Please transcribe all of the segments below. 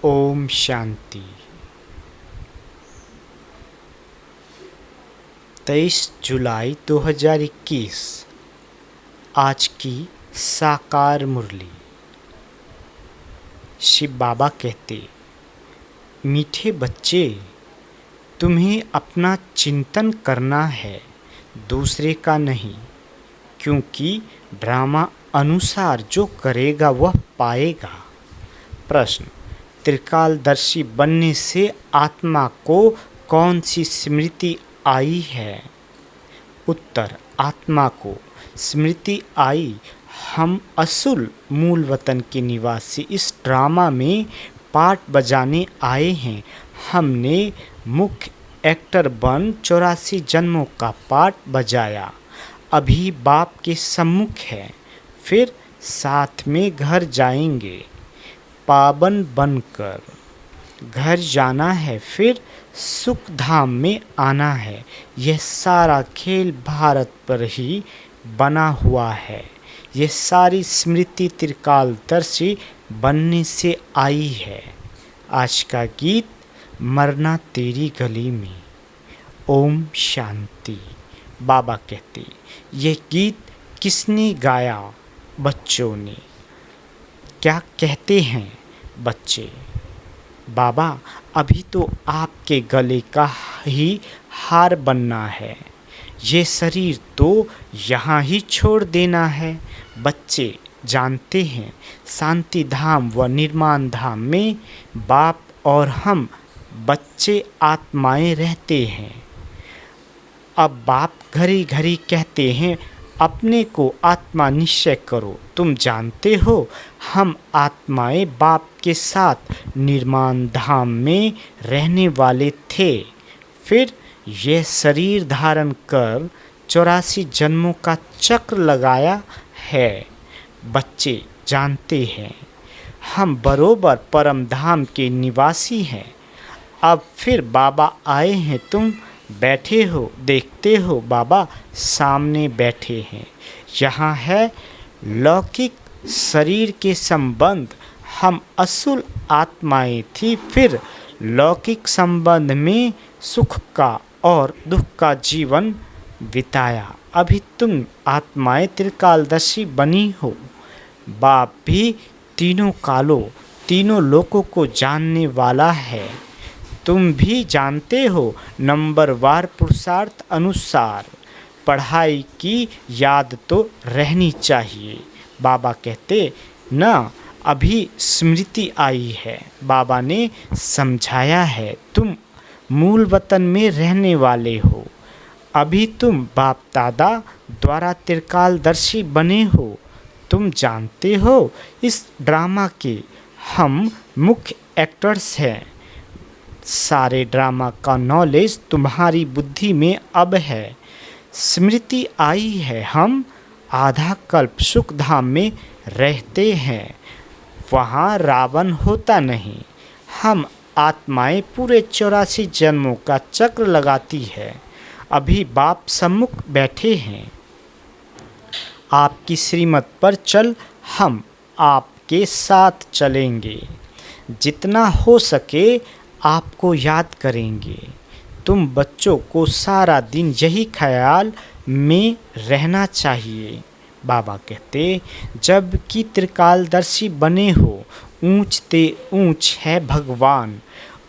ओम शांति। 23 जुलाई 2021 आज की साकार मुरली। शिव बाबा कहते, मीठे बच्चे, तुम्हें अपना चिंतन करना है, दूसरे का नहीं, क्योंकि ड्रामा अनुसार जो करेगा वह पाएगा। प्रश्न, त्रिकालदर्शी बनने से आत्मा को कौन सी स्मृति आई है? उत्तर, आत्मा को स्मृति आई, हम असुल मूल वतन के निवासी इस ड्रामा में पार्ट बजाने आए हैं। हमने मुख्य एक्टर बन 84 जन्मों का पार्ट बजाया, अभी बाप के सम्मुख है, फिर साथ में घर जाएंगे। पावन बनकर घर जाना है, फिर सुख धाम में आना है। यह सारा खेल भारत पर ही बना हुआ है। यह सारी स्मृति त्रिकालदर्शी बनने से आई है। आज का गीत, मरना तेरी गली में। ओम शांति। बाबा कहते, यह गीत किसने गाया? बच्चों ने। क्या कहते हैं बच्चे? बाबा, अभी तो आपके गले का ही हार बनना है, ये शरीर तो यहाँ ही छोड़ देना है। बच्चे जानते हैं, शांति धाम व निर्माण धाम में बाप और हम बच्चे आत्माएं रहते हैं। अब बाप घड़ी घड़ी कहते हैं, अपने को आत्मा निश्चय करो। तुम जानते हो, हम आत्माएं बाप के साथ निर्माण धाम में रहने वाले थे, फिर यह शरीर धारण कर 84 जन्मों का चक्र लगाया है। बच्चे जानते हैं, हम बरोबर परम धाम के निवासी हैं। अब फिर बाबा आए हैं, तुम बैठे हो, देखते हो, बाबा सामने बैठे हैं। यहाँ है लौकिक शरीर के संबंध, हम असुल आत्माएं थी, फिर लौकिक संबंध में सुख का और दुख का जीवन बिताया। अभी तुम आत्माएं त्रिकालदर्शी बनी हो। बाप भी तीनों कालों, तीनों लोकों को जानने वाला है। तुम भी जानते हो, नंबरवार पुरुषार्थ अनुसार पढ़ाई की याद तो रहनी चाहिए। बाबा कहते ना, अभी स्मृति आई है। बाबा ने समझाया है, तुम मूल वतन में रहने वाले हो। अभी तुम बाप दादा द्वारा त्रिकालदर्शी बने हो। तुम जानते हो, इस ड्रामा के हम मुख्य एक्टर्स हैं। सारे ड्रामा का नॉलेज तुम्हारी बुद्धि में अब है। स्मृति आई है, हम आधा कल्प सुख धाम में रहते हैं, वहाँ रावण होता नहीं। हम आत्माएं पूरे 84 जन्मों का चक्र लगाती है। अभी बाप सम्मुख बैठे हैं। आपकी श्रीमत पर चल, हम आपके साथ चलेंगे। जितना हो सके आपको याद करेंगे। तुम बच्चों को सारा दिन यही ख्याल में रहना चाहिए। बाबा कहते, जब कि त्रिकालदर्शी बने हो, ऊंचते ऊंच है भगवान,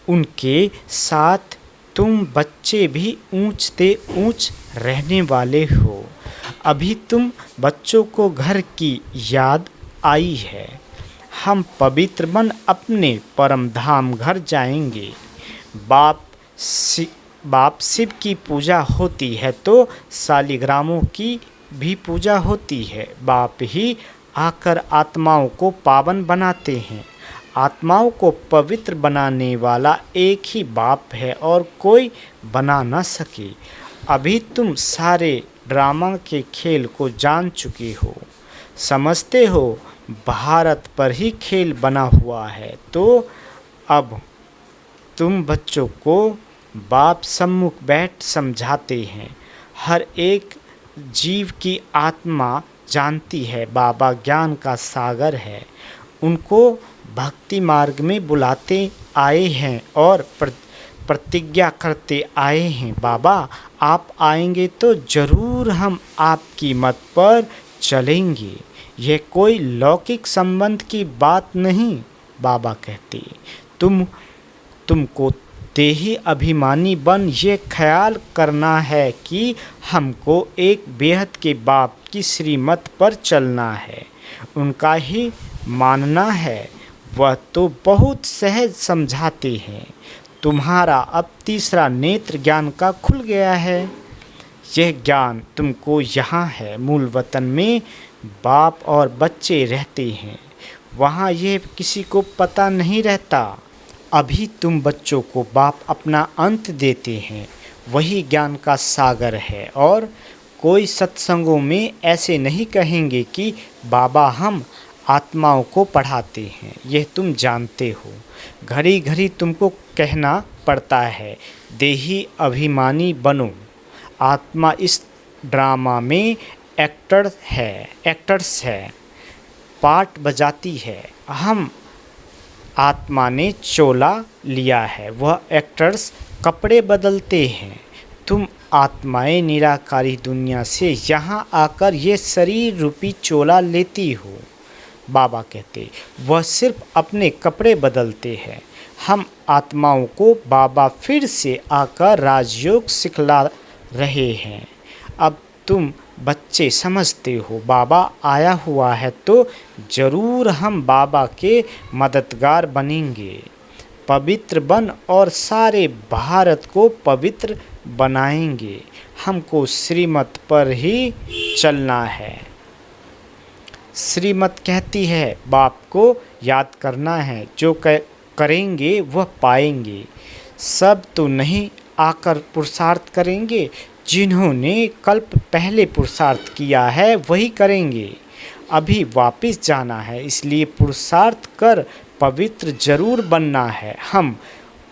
उनके साथ तुम बच्चे भी ऊंचते ऊंच रहने वाले हो। अभी तुम बच्चों को घर की याद आई है। हम पवित्र बन अपने परम धाम घर जाएंगे। बाप शिव की पूजा होती है तो शालिग्रामों की भी पूजा होती है। बाप ही आकर आत्माओं को पावन बनाते हैं। आत्माओं को पवित्र बनाने वाला एक ही बाप है और कोई बना न सके। अभी तुम सारे ड्रामा के खेल को जान चुके हो, समझते हो भारत पर ही खेल बना हुआ है। तो अब तुम बच्चों को बाप सम्मुख बैठ समझाते हैं। हर एक जीव की आत्मा जानती है, बाबा ज्ञान का सागर है। उनको भक्ति मार्ग में बुलाते आए हैं और प्रतिज्ञा करते आए हैं। बाबा आप आएंगे तो ज़रूर हम आपकी मत पर चलेंगे। यह कोई लौकिक संबंध की बात नहीं। बाबा कहते तुमको देही अभिमानी बन ये ख्याल करना है कि हमको एक बेहद के बाप की श्रीमत पर चलना है, उनका ही मानना है। वह तो बहुत सहज समझाते हैं। तुम्हारा अब तीसरा नेत्र ज्ञान का खुल गया है। यह ज्ञान तुमको यहाँ है। मूल वतन में बाप और बच्चे रहते हैं, वहाँ यह किसी को पता नहीं रहता। अभी तुम बच्चों को बाप अपना अंत देते हैं, वही ज्ञान का सागर है। और कोई सत्संगों में ऐसे नहीं कहेंगे कि बाबा हम आत्माओं को पढ़ाते हैं, यह तुम जानते हो। घड़ी घड़ी तुमको कहना पड़ता है देही अभिमानी बनो। आत्मा इस ड्रामा में एक्टर्स है, पार्ट बजाती है। हम आत्मा ने चोला लिया है, वह एक्टर्स कपड़े बदलते हैं। तुम आत्माएं निराकारी दुनिया से यहाँ आकर ये शरीर रूपी चोला लेती हो। बाबा कहते वह सिर्फ अपने कपड़े बदलते हैं। हम आत्माओं को बाबा फिर से आकर राजयोग सिखला रहे हैं। अब तुम बच्चे समझते हो बाबा आया हुआ है तो ज़रूर हम बाबा के मददगार बनेंगे। पवित्र बन और सारे भारत को पवित्र बनाएंगे। हमको श्रीमत पर ही चलना है। श्रीमत कहती है बाप को याद करना है, जो करेंगे वह पाएंगे। सब तो नहीं आकर पुरुषार्थ करेंगे, जिन्होंने कल्प पहले पुरुषार्थ किया है वही करेंगे। अभी वापस जाना है, इसलिए पुरुषार्थ कर पवित्र जरूर बनना है। हम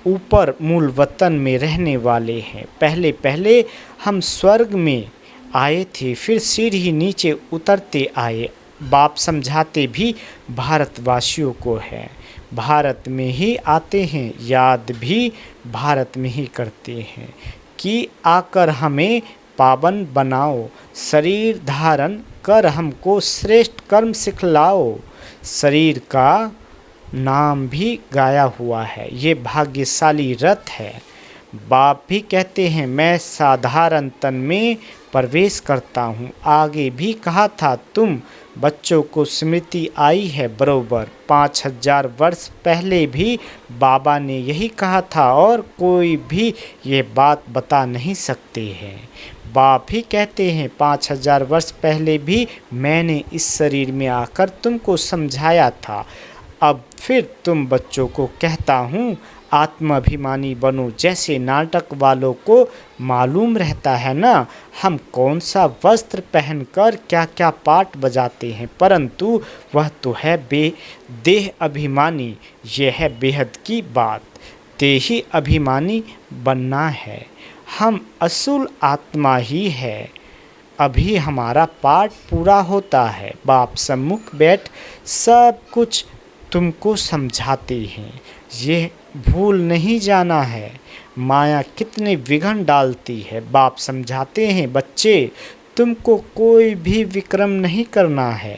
ऊपर मूल वतन में रहने वाले हैं। पहले पहले हम स्वर्ग में आए थे, फिर सीढ़ी नीचे उतरते आए। बाप समझाते भी भारतवासियों को है, भारत में ही आते हैं, याद भी भारत में ही करते हैं कि आकर हमें पावन बनाओ। शरीर धारण कर हमको श्रेष्ठ कर्म सिखलाओ। शरीर का नाम भी गाया हुआ है, ये भाग्यशाली रथ है। बाप भी कहते हैं मैं साधारण तन में प्रवेश करता हूँ। आगे भी कहा था तुम बच्चों को स्मृति आई है बरोबर 5000 वर्ष पहले भी बाबा ने यही कहा था और कोई भी ये बात बता नहीं सकते हैं। बाप ही कहते हैं 5000 वर्ष पहले भी मैंने इस शरीर में आकर तुमको समझाया था। अब फिर तुम बच्चों को कहता हूँ आत्माभिमानी बनो। जैसे नाटक वालों को मालूम रहता है ना हम कौन सा वस्त्र पहनकर क्या क्या पाठ बजाते हैं, परंतु वह तो है देह अभिमानी। यह है बेहद की बात, देही अभिमानी बनना है। हम असूल आत्मा ही है। अभी हमारा पाठ पूरा होता है, बाप सम्मुख बैठ सब कुछ तुमको समझाते हैं। ये भूल नहीं जाना है माया कितने विघ्न डालती है। बाप समझाते हैं बच्चे तुमको कोई भी विक्रम नहीं करना है।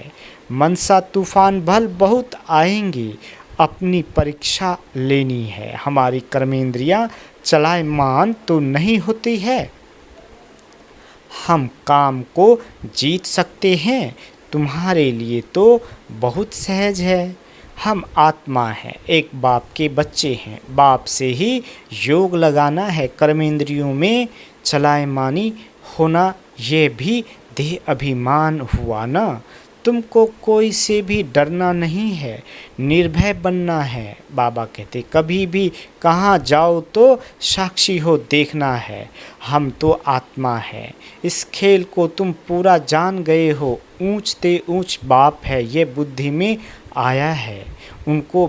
मनसा तूफान भल बहुत आएंगे, अपनी परीक्षा लेनी है। हमारी कर्मेंद्रियां चलायमान तो नहीं होती है, हम काम को जीत सकते हैं। तुम्हारे लिए तो बहुत सहज है। हम आत्मा हैं, एक बाप के बच्चे हैं। बाप से ही योग लगाना है। कर्मेंद्रियों में चलायमानी होना ये भी देह अभिमान हुआ ना। तुमको कोई से भी डरना नहीं है, निर्भय बनना है। बाबा कहते कभी भी कहाँ जाओ तो साक्षी हो देखना है। हम तो आत्मा है। इस खेल को तुम पूरा जान गए हो। ऊंचते ऊंच बाप है, ये बुद्धि में आया है। उनको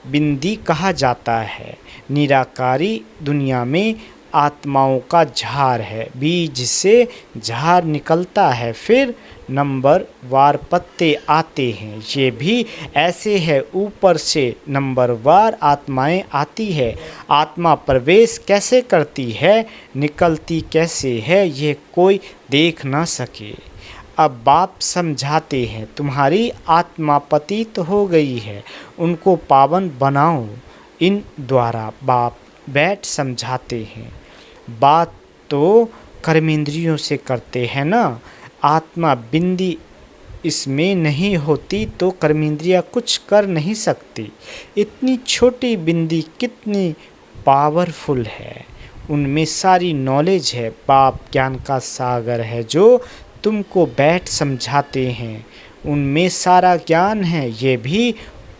बिंदी कहा जाता है। निराकारी दुनिया में आत्माओं का झार है। बीज से झार निकलता है, फिर नंबर वार पत्ते आते हैं। ये भी ऐसे है, ऊपर से नंबर वार आत्माएं आती है। आत्मा प्रवेश कैसे करती है, निकलती कैसे है, ये कोई देख ना सके। अब बाप समझाते हैं, तुम्हारी आत्मा पतित हो गई है, उनको पावन बनाओ। इन द्वारा बाप बैठ समझाते हैं। बात तो कर्मेंद्रियों से करते हैं ना। आत्मा बिंदी इसमें नहीं होती तो कर्मेंद्रियाँ कुछ कर नहीं सकती। इतनी छोटी बिंदी कितनी पावरफुल है, उनमें सारी नॉलेज है। बाप ज्ञान का सागर है जो तुमको बैठ समझाते हैं, उनमें सारा ज्ञान है। ये भी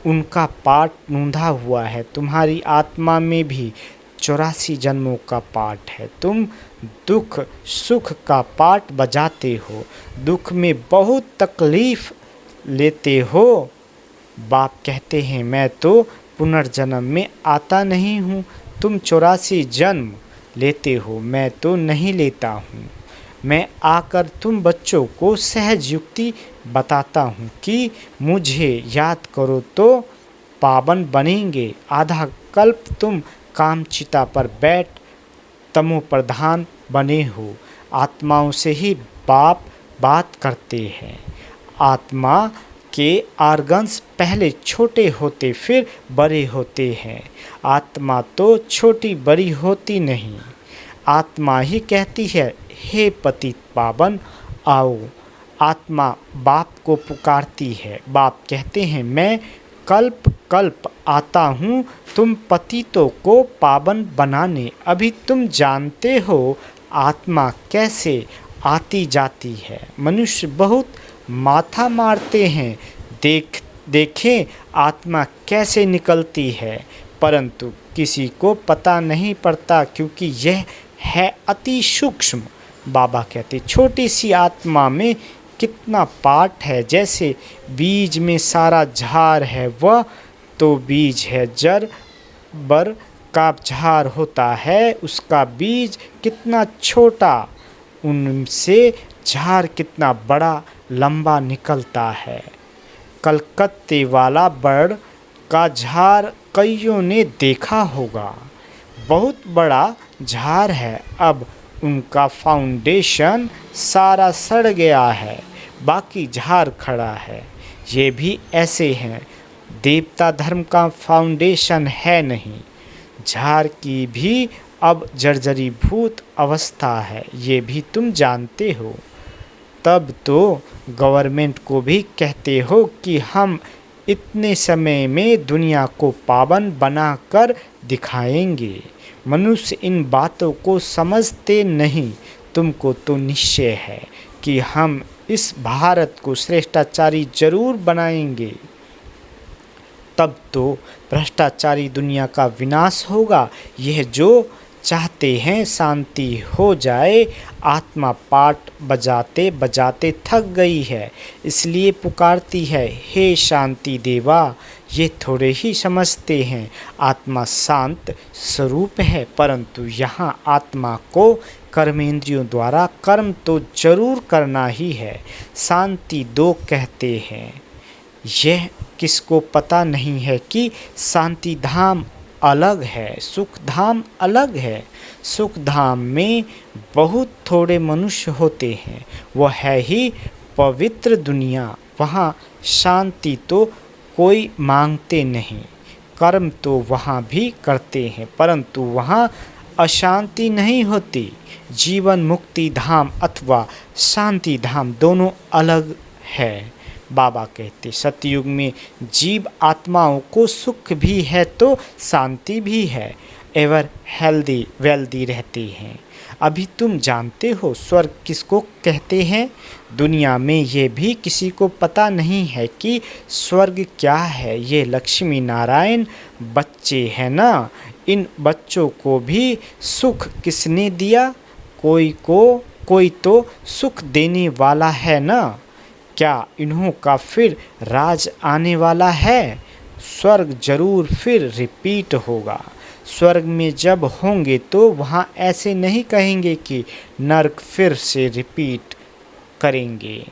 उनका पाठ नूंधा हुआ है। तुम्हारी आत्मा में भी 84 जन्मों का पाठ है। तुम दुख सुख का पाठ बजाते हो, दुख में बहुत तकलीफ लेते हो। बाप कहते हैं, मैं तो पुनर्जन्म में आता नहीं हूँ। तुम 84 जन्म लेते हो, मैं तो नहीं लेता हूँ। मैं आकर तुम बच्चों को सहज युक्ति बताता हूँ कि मुझे याद करो तो पावन बनेंगे। आधा कल्प तुम कामचिता पर बैठ तमो प्रधान बने हो। आत्माओं से ही बाप बात करते हैं। आत्मा के आर्गन्स पहले छोटे होते फिर बड़े होते हैं। आत्मा तो छोटी बड़ी होती नहीं। आत्मा ही कहती है, हे पतित पावन आओ। आत्मा बाप को पुकारती है। बाप कहते हैं, मैं कल्प कल्प आता हूँ तुम पतितों को पावन बनाने। अभी तुम जानते हो आत्मा कैसे आती जाती है। मनुष्य बहुत माथा मारते हैं, देखें आत्मा कैसे निकलती है, परंतु किसी को पता नहीं पड़ता क्योंकि यह है अति सूक्ष्म। बाबा कहते, छोटी सी आत्मा में कितना पाठ है। जैसे बीज में सारा झार है, वह तो बीज है। जड़ बर का झार होता है, उसका बीज कितना छोटा, उनसे झार कितना बड़ा लंबा निकलता है। कलकत्ते वाला बड़ का झार कईयों ने देखा होगा, बहुत बड़ा झार है। अब उनका फाउंडेशन सारा सड़ गया है, बाकी झार खड़ा है। ये भी ऐसे हैं, देवता धर्म का फाउंडेशन है नहीं, झार की भी अब जर्जरीभूत अवस्था है। ये भी तुम जानते हो। तब तो गवर्नमेंट को भी कहते हो कि हम इतने समय में दुनिया को पावन बनाकर दिखाएंगे। मनुष्य इन बातों को समझते नहीं। तुमको तो निश्चय है कि हम इस भारत को श्रेष्ठाचारी जरूर बनाएंगे। तब तो भ्रष्टाचारी दुनिया का विनाश होगा। यह जो चाहते हैं शांति हो जाए। आत्मा पाठ बजाते बजाते थक गई है, इसलिए पुकारती है, हे शांति देवा। ये थोड़े ही समझते हैं आत्मा शांत स्वरूप है, परंतु यहाँ आत्मा को कर्मेंद्रियों द्वारा कर्म तो जरूर करना ही है। शांति दो कहते हैं। यह किसको पता नहीं है कि शांति धाम अलग है, सुख धाम अलग है। सुख धाम में बहुत थोड़े मनुष्य होते हैं, वह है ही पवित्र दुनिया। वहाँ शांति तो कोई मांगते नहीं, कर्म तो वहाँ भी करते हैं, परंतु वहाँ अशांति नहीं होती। जीवन मुक्ति धाम अथवा शांति धाम दोनों अलग है। बाबा कहते, सतयुग में जीव आत्माओं को सुख भी है तो शांति भी है, एवर हेल्दी वेल्दी रहते हैं। अभी तुम जानते हो स्वर्ग किसको कहते हैं। दुनिया में ये भी किसी को पता नहीं है कि स्वर्ग क्या है। ये लक्ष्मी नारायण बच्चे हैं ना, इन बच्चों को भी सुख किसने दिया। कोई तो सुख देने वाला है ना। क्या इन्हों का फिर राज आने वाला है। स्वर्ग जरूर फिर रिपीट होगा। स्वर्ग में जब होंगे तो वहाँ ऐसे नहीं कहेंगे कि नर्क फिर से रिपीट करेंगे।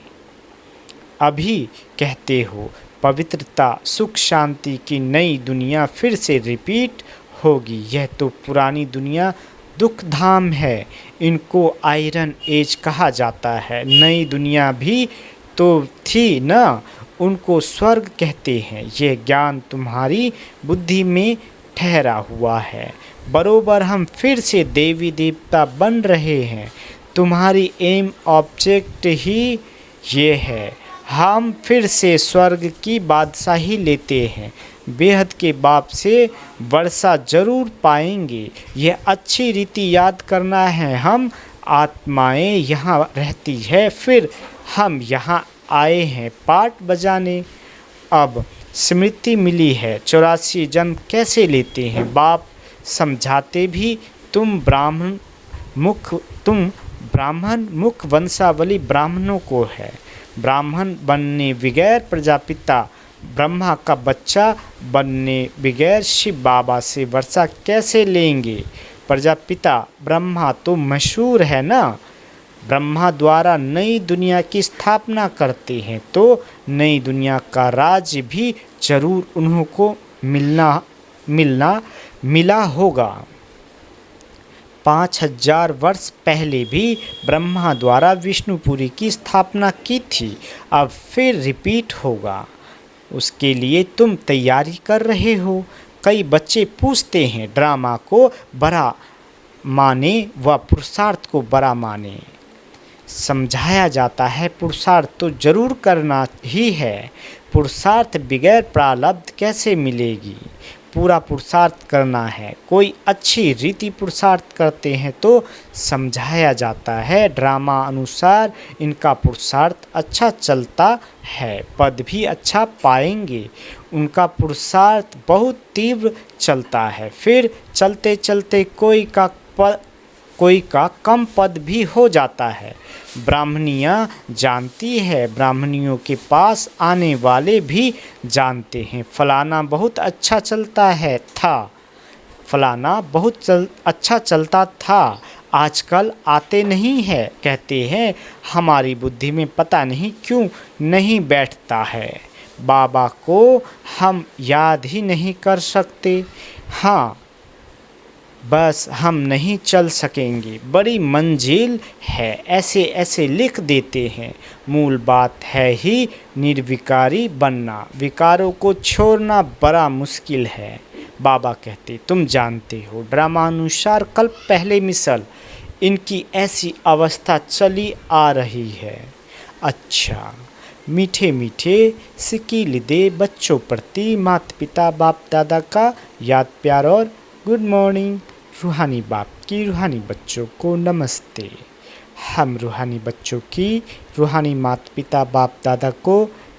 अभी कहते हो पवित्रता, सुख, शांति की नई दुनिया फिर से रिपीट होगी। यह तो पुरानी दुनिया दुख धाम है। इनको आयरन एज कहा जाता है। नई दुनिया भी तो थी ना, उनको स्वर्ग कहते हैं। यह ज्ञान तुम्हारी बुद्धि में ठहरा हुआ है। बरोबर हम फिर से देवी देवता बन रहे हैं। तुम्हारी एम ऑब्जेक्ट ही ये है। हम फिर से स्वर्ग की बादशाही लेते हैं। बेहद के बाप से वर्षा जरूर पाएंगे। यह अच्छी रीति याद करना है। हम आत्माएं यहाँ रहती है, फिर हम यहाँ आए हैं पाठ बजाने। अब स्मृति मिली है 84 जन्म कैसे लेते हैं। बाप समझाते भी तुम ब्राह्मण मुख वंशावली ब्राह्मणों को है। ब्राह्मण बनने बगैर प्रजापिता ब्रह्मा का बच्चा बनने बगैर शिव बाबा से वर्षा कैसे लेंगे। प्रजापिता ब्रह्मा तो मशहूर है ना। ब्रह्मा द्वारा नई दुनिया की स्थापना करते हैं तो नई दुनिया का राज्य भी जरूर उन्हों को मिला होगा। 5000 वर्ष पहले भी ब्रह्मा द्वारा विष्णुपुरी की स्थापना की थी। अब फिर रिपीट होगा। उसके लिए तुम तैयारी कर रहे हो। कई बच्चे पूछते हैं ड्रामा को बड़ा माने व पुरुषार्थ को बड़ा माने। समझाया जाता है पुरुषार्थ तो जरूर करना ही है। पुरुषार्थ बगैर प्रारब्ध कैसे मिलेगी। पूरा पुरुषार्थ करना है। कोई अच्छी रीति पुरुषार्थ करते हैं तो समझाया जाता है ड्रामा अनुसार इनका पुरुषार्थ अच्छा चलता है, पद भी अच्छा पाएंगे। उनका पुरुषार्थ बहुत तीव्र चलता है, फिर चलते चलते कोई का कम पद भी हो जाता है। ब्राह्मणियाँ जानती है, ब्राह्मणियों के पास आने वाले भी जानते हैं फलाना बहुत अच्छा चलता है था, फलाना बहुत अच्छा चलता था, आजकल आते नहीं है। कहते हैं हमारी बुद्धि में पता नहीं क्यों नहीं बैठता है। बाबा को हम याद ही नहीं कर सकते। हाँ, बस हम नहीं चल सकेंगे। बड़ी मंजिल है, ऐसे ऐसे लिख देते हैं। मूल बात है ही निर्विकारी बनना। विकारों को छोड़ना बड़ा मुश्किल है। बाबा कहते तुम जानते हो ड्रामानुसार कल्प पहले मिसल इनकी ऐसी अवस्था चली आ रही है। अच्छा, मीठे मीठे सिकीलिदे बच्चों प्रति माता पिता बाप दादा का याद प्यार और गुड मॉर्निंग। रूहानी बाप की रूहानी बच्चों को नमस्ते। हम रूहानी बच्चों की रूहानी माता पिता बाप दादा को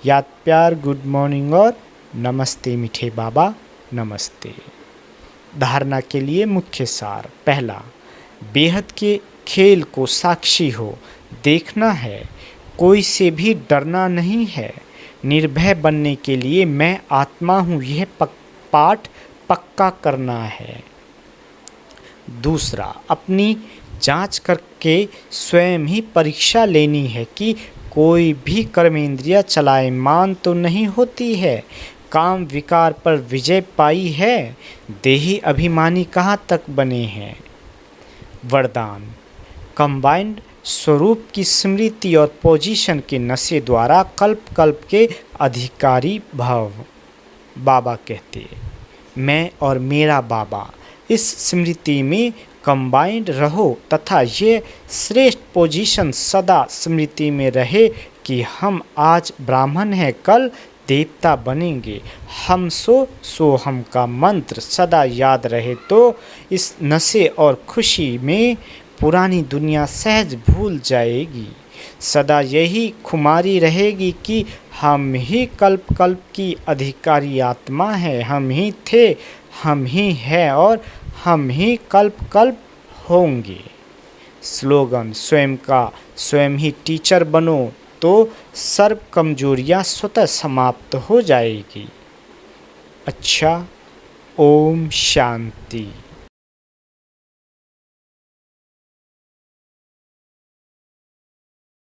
याद प्यार गुड मॉर्निंग और नमस्ते। मीठे बाबा नमस्ते। धारणा के लिए मुख्य सार। पहला, बेहद के खेल को साक्षी हो देखना है। कोई से भी डरना नहीं है। निर्भय बनने के लिए मैं आत्मा हूँ यह पाठ पक्का करना है। दूसरा, अपनी जांच करके स्वयं ही परीक्षा लेनी है कि कोई भी कर्मेंद्रिय चलायमान तो नहीं होती है। काम विकार पर विजय पाई है। देही अभिमानी कहाँ तक बने हैं। वरदान, कंबाइंड स्वरूप की स्मृति और पोजीशन के नशे द्वारा कल्प कल्प के अधिकारी भाव। बाबा कहते मैं और मेरा बाबा इस स्मृति में कंबाइंड रहो तथा ये श्रेष्ठ पोजीशन सदा स्मृति में रहे कि हम आज ब्राह्मण हैं, कल देवता बनेंगे। हम सो हम का मंत्र सदा याद रहे तो इस नशे और खुशी में पुरानी दुनिया सहज भूल जाएगी। सदा यही खुमारी रहेगी कि हम ही कल्प कल्प की अधिकारी आत्मा है। हम ही थे, हम ही हैं और हम ही कल्प कल्प होंगे। स्लोगन, स्वयं का स्वयं ही टीचर बनो तो सर्व कमजोरियां स्वतः समाप्त हो जाएगी। अच्छा, ओम शांति।